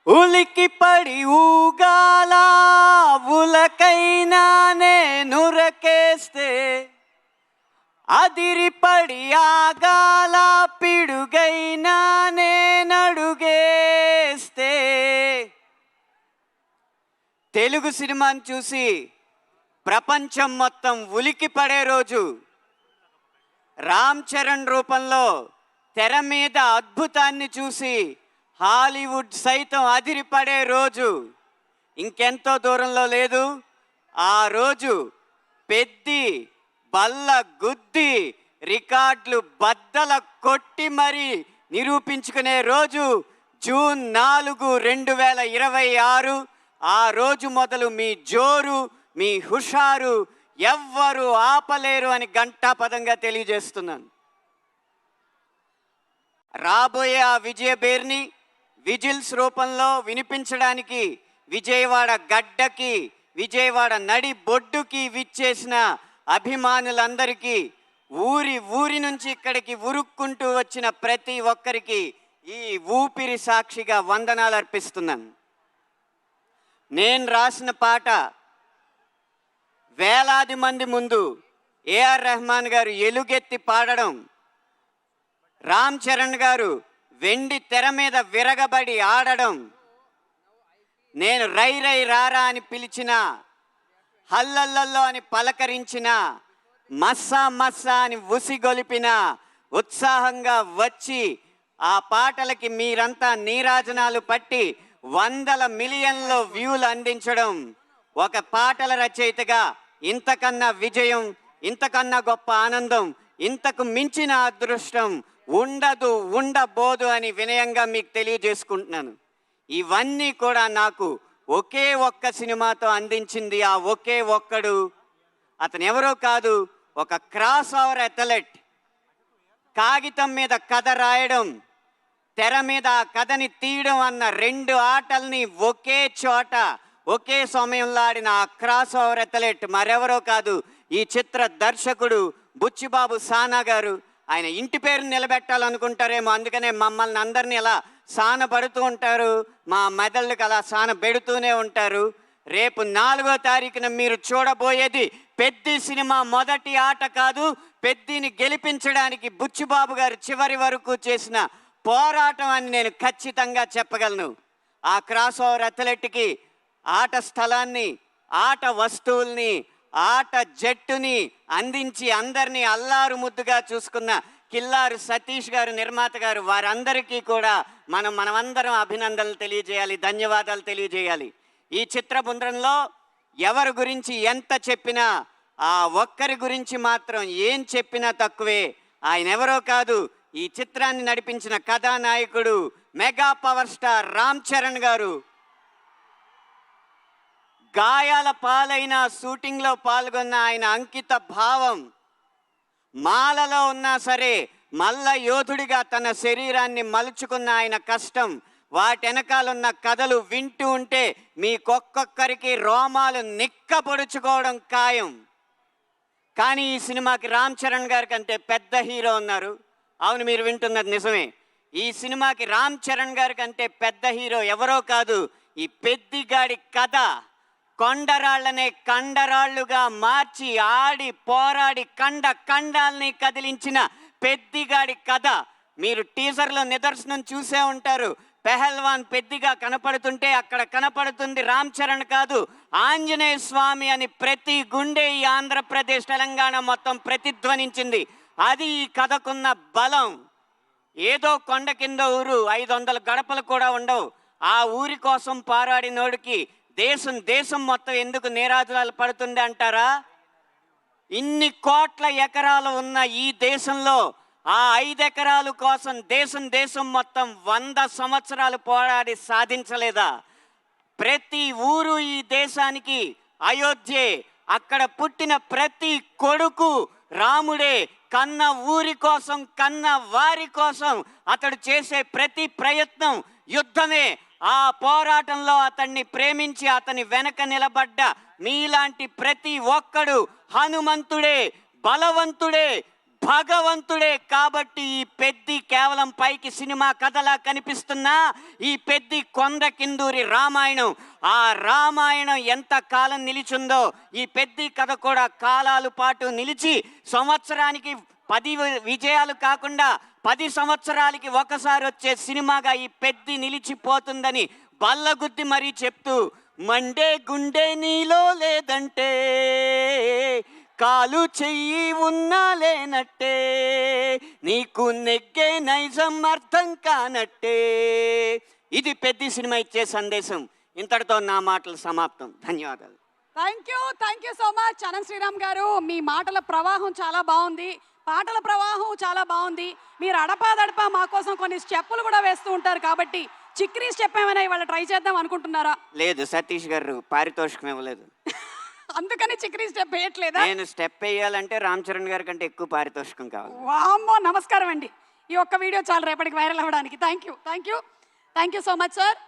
ఉలికి పడి ఊగాల ఉలకైనా నేనురకేస్తే, అదిరిపడి ఆగాల పిడుగైనా నేనడుగేస్తే. తెలుగు సినిమాని చూసి ప్రపంచం మొత్తం ఉలికి పడే రోజు, రామ్ చరణ్ రూపంలో తెర మీద అద్భుతాన్ని చూసి హాలీవుడ్ సైతం అదిరిపడే రోజు ఇంకెంతో దూరంలో లేదు. ఆ రోజు పెద్ది బల్ల గుద్ది రికార్డులు బద్దల కొట్టి మరీ నిరూపించుకునే రోజు జూన్ 4, 2026. ఆ రోజు మొదలు మీ జోరు, మీ హుషారు ఎవ్వరు ఆపలేరు అని ఘంటాపదంగా తెలియజేస్తున్నాను. రాబోయే ఆ విజయ బేర్ని విజిల్స్ రూపంలో వినిపించడానికి విజయవాడ గడ్డకి, విజయవాడ నడి బొడ్డుకి విచ్చేసిన అభిమానులందరికీ, ఊరి నుంచి ఇక్కడికి ఉరుక్కుంటూ వచ్చిన ప్రతి ఒక్కరికి ఈ ఊపిరి సాక్షిగా వందనాలు అర్పిస్తున్నాను. నేను రాసిన పాట వేలాది మంది ముందు ఏఆర్ రెహమాన్ గారు ఎలుగెత్తి పాడడం, రామ్ చరణ్ గారు వెండి తెర మీద విరగబడి ఆడడం, నేను రై రై రారా అని పిలిచిన, హల్లల్లల్లో అని పలకరించిన, మస్సా మస్సా అని ఉసిగొలిపిన, ఉత్సాహంగా వచ్చి ఆ పాటలకి మీరంతా నీరాజనాలు పట్టి 100 మిలియన్ల వ్యూలు అందించడం, ఒక పాటల రచయితగా ఇంతకన్నా విజయం, ఇంతకన్నా గొప్ప ఆనందం, ఇంతకు మించిన అదృష్టం ఉండదు, ఉండబోదు అని వినయంగా మీకు తెలియజేసుకుంటున్నాను. ఇవన్నీ కూడా నాకు ఒకే ఒక్క సినిమాతో అందించింది ఆ ఒకే ఒక్కడు. అతను ఎవరో కాదు, ఒక క్రాస్ ఓవర్ అథ్లెట్. కాగితం మీద కథ రాయడం, తెర మీద ఆ కథని తీయడం అన్న 2 ఆటల్ని ఒకే చోట ఒకే సమయంలో ఆడిన ఆ క్రాస్ ఓవర్ అథ్లెట్ మరెవరో కాదు, ఈ చిత్ర దర్శకుడు బుచ్చిబాబు సానా గారు. ఆయన ఇంటి పేరు నిలబెట్టాలనుకుంటారేమో, అందుకనే మమ్మల్ని అందరినీ అలా సానబడుతూ ఉంటారు, మా మెదళ్ళకి అలా సానబెడుతూనే ఉంటారు. రేపు 4వ తారీఖున మీరు చూడబోయేది పెద్ది సినిమా మొదటి ఆట కాదు, పెద్దిని గెలిపించడానికి బుచ్చిబాబు గారు చివరి వరకు చేసిన పోరాటం అని నేను ఖచ్చితంగా చెప్పగలను. ఆ క్రాస్ ఓవర్ అథ్లెట్కి ఆట స్థలాన్ని, ఆట వస్తువుల్ని, ఆట జట్టుని అందించి అందరినీ అల్లారు ముద్దుగా చూసుకున్న కిల్లారు సతీష్ గారు, నిర్మాత గారు, వారందరికీ కూడా మనమందరం అభినందనలు తెలియజేయాలి, ధన్యవాదాలు తెలియజేయాలి. ఈ చిత్ర బృందంలో ఎవరి గురించి ఎంత చెప్పినా, ఆ ఒక్కరి గురించి మాత్రం ఏం చెప్పినా తక్కువే. ఆయన ఎవరో కాదు, ఈ చిత్రాన్ని నడిపించిన కథానాయకుడు mega power star Ram Charan గారు. గాయాల పాలైన షూటింగ్లో పాల్గొన్న ఆయన అంకిత భావం, మాలలో ఉన్నా సరే మల్ల యోధుడిగా తన శరీరాన్ని మలుచుకున్న ఆయన కష్టం, వాటెనకాలన్న కథలు వింటూ ఉంటే మీకొక్కొక్కరికి రోమాలు నిక్కపొడుచుకోవడం ఖాయం. కానీ ఈ సినిమాకి రామ్ చరణ్ గారి కంటే పెద్ద హీరో ఉన్నారు. అవును, మీరు వింటున్నది నిజమే. ఈ సినిమాకి రామ్ చరణ్ గారి కంటే పెద్ద హీరో ఎవరో కాదు, ఈ పెద్దిగాడి కథ కొండరాళ్లనే కండరాళ్లుగా మార్చి ఆడి పోరాడి కండాల్ని కదిలించిన పెద్దిగాడి కథ. మీరు టీజర్లో నిదర్శనం చూసే ఉంటారు. పెహల్వాన్ పెద్దిగా కనపడుతుంటే అక్కడ కనపడుతుంది రామ్ చరణ్ కాదు, ఆంజనేయ స్వామి అని ప్రతి గుండె ఈ ఆంధ్రప్రదేశ్, తెలంగాణ మొత్తం ప్రతిధ్వనించింది. అది ఈ కథకున్న బలం. ఏదో కొండ కింద ఊరు, 500 గడపలు కూడా ఉండవు. ఆ ఊరి కోసం పోరాడినోడికి దేశం మొత్తం ఎందుకు నీరాజనాలు పడుతుంది అంటారా? ఇన్ని కోట్ల ఎకరాలు ఉన్న ఈ దేశంలో ఆ 5 ఎకరాల కోసం దేశం మొత్తం 100 సంవత్సరాలు పోరాడి సాధించలేదా? ప్రతి ఊరు ఈ దేశానికి అయోధ్యే. అక్కడ పుట్టిన ప్రతి కొడుకు రాముడే. కన్న ఊరి కోసం, కన్న వారి కోసం అతడు చేసే ప్రతి ప్రయత్నం యుద్ధమే. ఆ పోరాటంలో అతన్ని ప్రేమించి అతని వెనక నిలబడ్డ మీలాంటి ప్రతి ఒక్కడు హనుమంతుడే, బలవంతుడే, భగవంతుడే. కాబట్టి ఈ పెద్ది కేవలం పైకి సినిమా కథలా కనిపిస్తున్నా ఈ పెద్ది కొండ కిందూరి రామాయణం. ఆ రామాయణం ఎంత కాలం నిలిచిందో ఈ పెద్ది కథ కూడా కాలాల పాటు నిలిచి సంవత్సరానికి 10 విజయాలు కాకుండా 10 సంవత్సరాలకి ఒకసారి వచ్చే సినిమాగా ఈ పెద్ది నిలిచిపోతుందని బల్లగుద్ది మరీ చెప్తూ, మండే గుండె నీలో లేదంటే కాలు చెయ్యి ఉన్నా లేనట్టే, నీకు నెగ్గే నైజం అర్థం కానట్టే. ఇది పెద్ద సినిమా ఇచ్చే సందేశం. ఇంతటితో నా మాటలు సమాప్తం. ధన్యవాదాలు. Thank you so much Anant Sriram గారు. మీ మాటల ప్రవాహం చాలా బాగుంది, పాటల ప్రవాహం చాలా బాగుంది. మీరు అడపాదడపా మా కోసం కొన్ని స్టెప్పులు కూడా వేస్తూ ఉంటారు. కాబట్టి చిక్రీ స్టెప్ ఏమైనా ఇవాళ ట్రై చేద్దాం అనుకుంటున్నారా? లేదు, సతీష్ గారు పారితోషికం ఇవ్వలేదు. అందుకని చిక్రీ స్టెప్ వేయట్లేదా? నేను స్టెప్ వేయాలంటే రామ్ చరణ్ గారి కంటే ఎక్కువ పారితోషికం కావాలి. వామ్మో, నమస్కారం అండి. ఈ ఒక్క వీడియో చాలు రేపటికి వైరల్ అవ్వడానికి. Thank you so much sir.